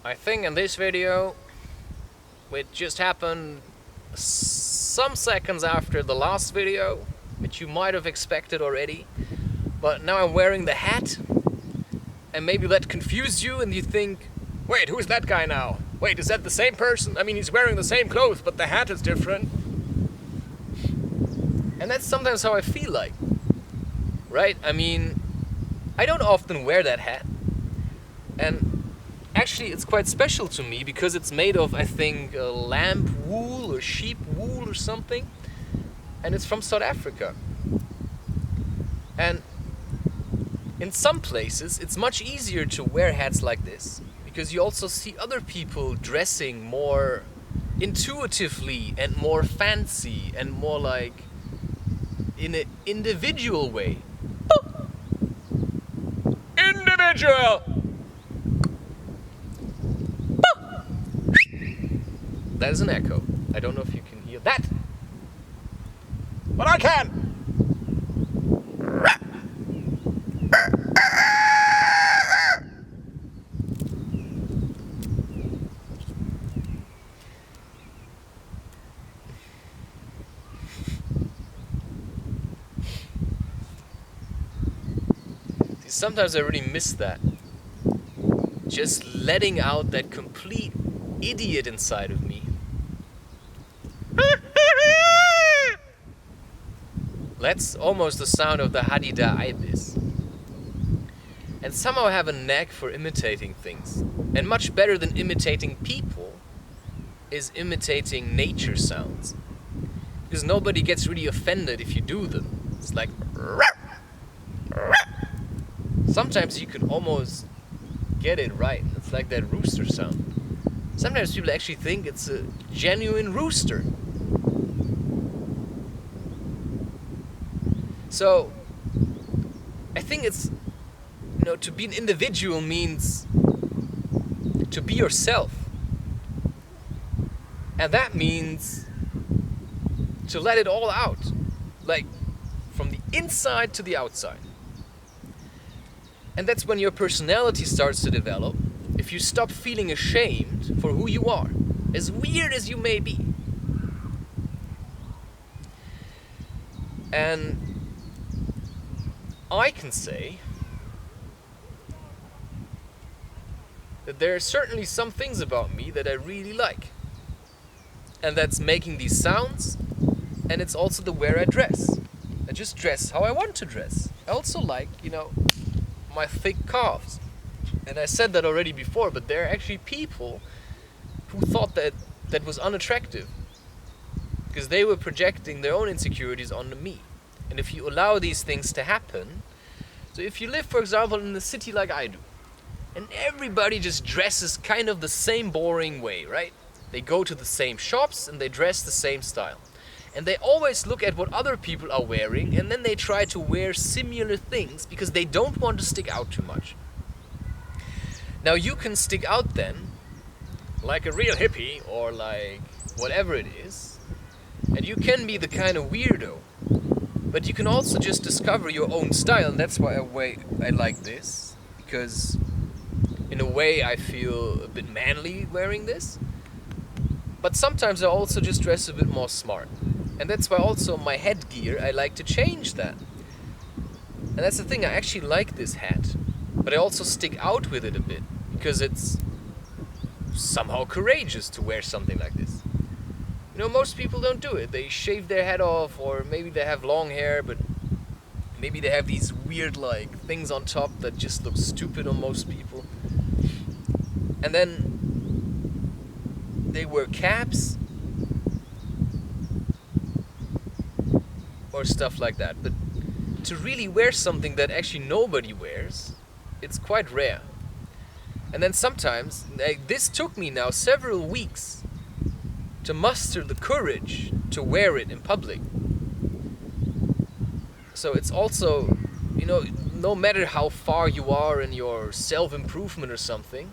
I think in this video, which just happened some seconds after the last video, which you might have expected already, but now I'm wearing the hat, and maybe that confused you and you think, wait, who's that guy now? Wait, is that the same person? I mean, he's wearing the same clothes, but the hat is different. And that's sometimes how I feel like, right? I mean, I don't often wear that hat, and actually it's quite special to me because it's made of, I think, lamb wool or sheep wool or something, and it's from South Africa. And in some places it's much easier to wear hats like this because you also see other people dressing more intuitively and more fancy and more like in an individual way. Individual! That is an echo. I don't know if you can hear that, but I can! See, sometimes I really miss that. Just letting out that complete idiot inside of me. That's almost the sound of the Hadida ibis. And somehow I have a knack for imitating things. And much better than imitating people is imitating nature sounds. Because nobody gets really offended if you do them. It's like... Sometimes you can almost get it right. It's like that rooster sound. Sometimes people actually think it's a genuine rooster. So, I think it's, to be an individual means to be yourself. And that means to let it all out. Like, from the inside to the outside. And that's when your personality starts to develop. If you stop feeling ashamed for who you are, as weird as you may be. And I can say that there are certainly some things about me that I really like. And that's making these sounds, and it's also the way I dress. I just dress how I want to dress. I also like, my thick calves. And I said that already before, but there are actually people who thought that was unattractive. Because they were projecting their own insecurities onto me. And if you allow these things to happen, so if you live, for example, in a city like I do, and everybody just dresses kind of the same boring way, right? They go to the same shops and they dress the same style. And they always look at what other people are wearing, and then they try to wear similar things because they don't want to stick out too much. Now you can stick out then, like a real hippie, or like whatever it is, and you can be the kind of weirdo. But you can also just discover your own style, and that's why I like this, because in a way I feel a bit manly wearing this. But sometimes I also just dress a bit more smart. And that's why also my headgear, I like to change that. And that's the thing, I actually like this hat. But I also stick out with it a bit, because it's somehow courageous to wear something like this. Most people don't do it. They shave their head off, or maybe they have long hair, but maybe they have these weird things on top that just look stupid on most people. And then they wear caps or stuff like that. But to really wear something that actually nobody wears, it's quite rare. And then sometimes, this took me now several weeks to muster the courage to wear it in public. So it's also, no matter how far you are in your self-improvement or something,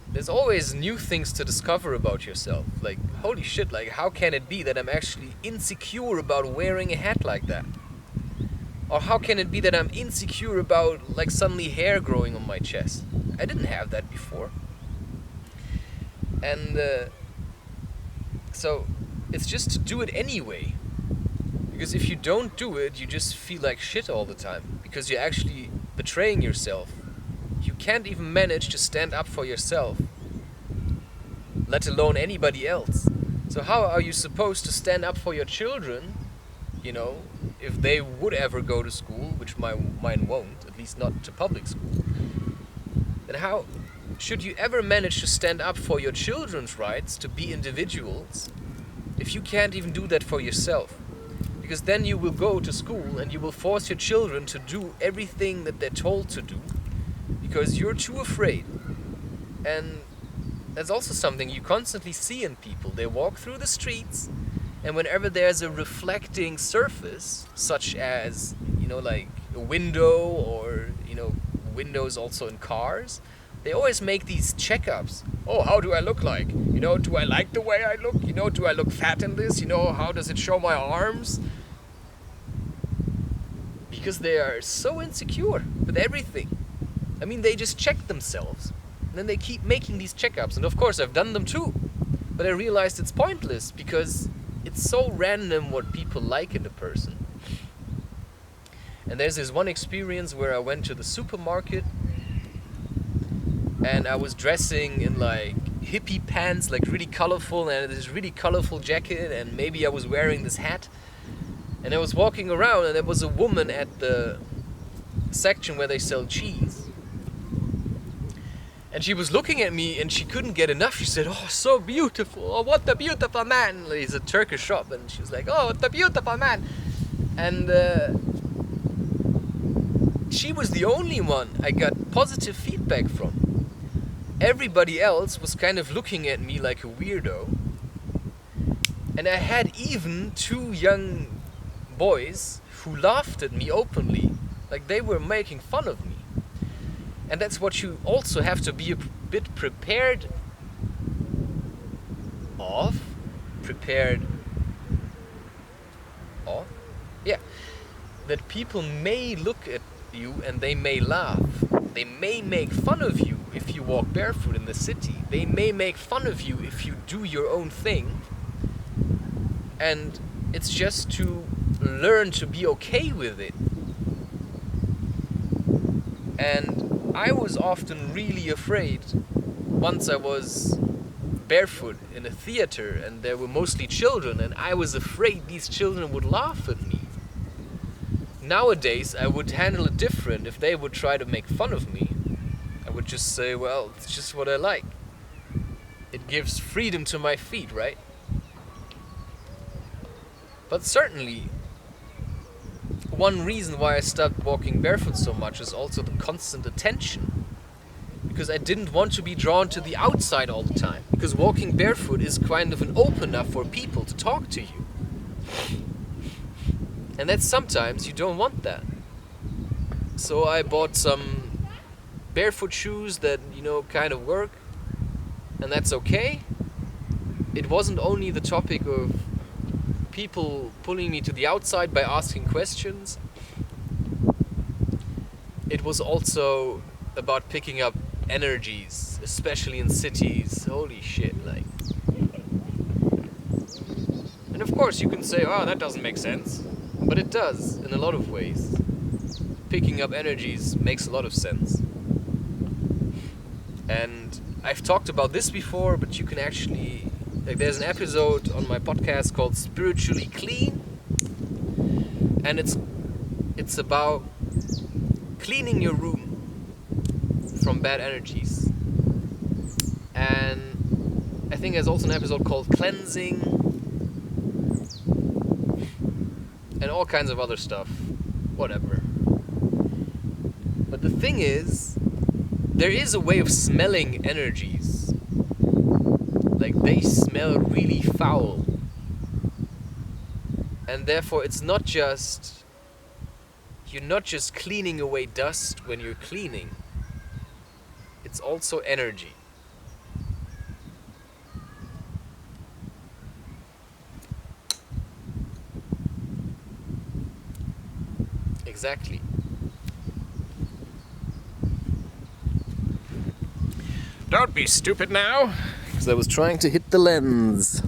there's always new things to discover about yourself. Like, holy shit, how can it be that I'm actually insecure about wearing a hat like that? Or how can it be that I'm insecure about like suddenly hair growing on my chest? I didn't have that before. And so it's just to do it anyway. Because if you don't do it, you just feel like shit all the time. Because you're actually betraying yourself. You can't even manage to stand up for yourself, let alone anybody else. So how are you supposed to stand up for your children, you know, if they would ever go to school, which mine won't, at least not to public school? Then how should you ever manage to stand up for your children's rights to be individuals if you can't even do that for yourself? Because then you will go to school and you will force your children to do everything that they're told to do because you're too afraid. And that's also something you constantly see in people. They walk through the streets, and whenever there's a reflecting surface, such as, you know, like a window or, you know, windows also in cars, they always make these checkups. Oh, how do I look like? You know, do I like the way I look? You know, do I look fat in this? You know, how does it show my arms? Because they are so insecure with everything. I mean, they just check themselves. And then they keep making these checkups. And of course, I've done them too. But I realized it's pointless because it's so random what people like in a person. And there's this one experience where I went to the supermarket and I was dressing in like hippie pants, like really colorful, and this really colorful jacket, and maybe I was wearing this hat. And I was walking around and there was a woman at the section where they sell cheese. And she was looking at me and she couldn't get enough. She said, "Oh, so beautiful. Oh, what a beautiful man." It's a Turkish shop. And she was like, "Oh, what a beautiful man." And she was the only one I got positive feedback from. Everybody else was kind of looking at me like a weirdo. And I had even 2 young boys who laughed at me openly. Like they were making fun of me. And that's what you also have to be a bit prepared of. Yeah. That people may look at you and they may laugh. They may make fun of you if you walk barefoot in the city. They may make fun of you if you do your own thing. And it's just to learn to be okay with it. And I was often really afraid once I was barefoot in a theater and there were mostly children, and I was afraid these children would laugh at me. Nowadays I would handle it different. If they would try to make fun of me, I would just say, well, it's just what I like. It gives freedom to my feet, right? But certainly one reason why I stopped walking barefoot so much is also the constant attention. Because I didn't want to be drawn to the outside all the time. Because walking barefoot is kind of an opener for people to talk to you. And that's sometimes you don't want that. So I bought some barefoot shoes that, you know, kind of work. And that's okay. It wasn't only the topic of people pulling me to the outside by asking questions. It was also about picking up energies, especially in cities. Holy shit, like. And of course you can say, oh, that doesn't make sense. But it does, in a lot of ways. Picking up energies makes a lot of sense. And I've talked about this before, but you can actually... Like, there's an episode on my podcast called Spiritually Clean. And it's about cleaning your room from bad energies. And I think there's also an episode called Cleansing. And all kinds of other stuff. Whatever. But the thing is, there is a way of smelling energies. Like, they smell really foul. And therefore it's not just... You're not just cleaning away dust when you're cleaning. It's also energy. Exactly. Don't be stupid now. Because I was trying to hit the lens.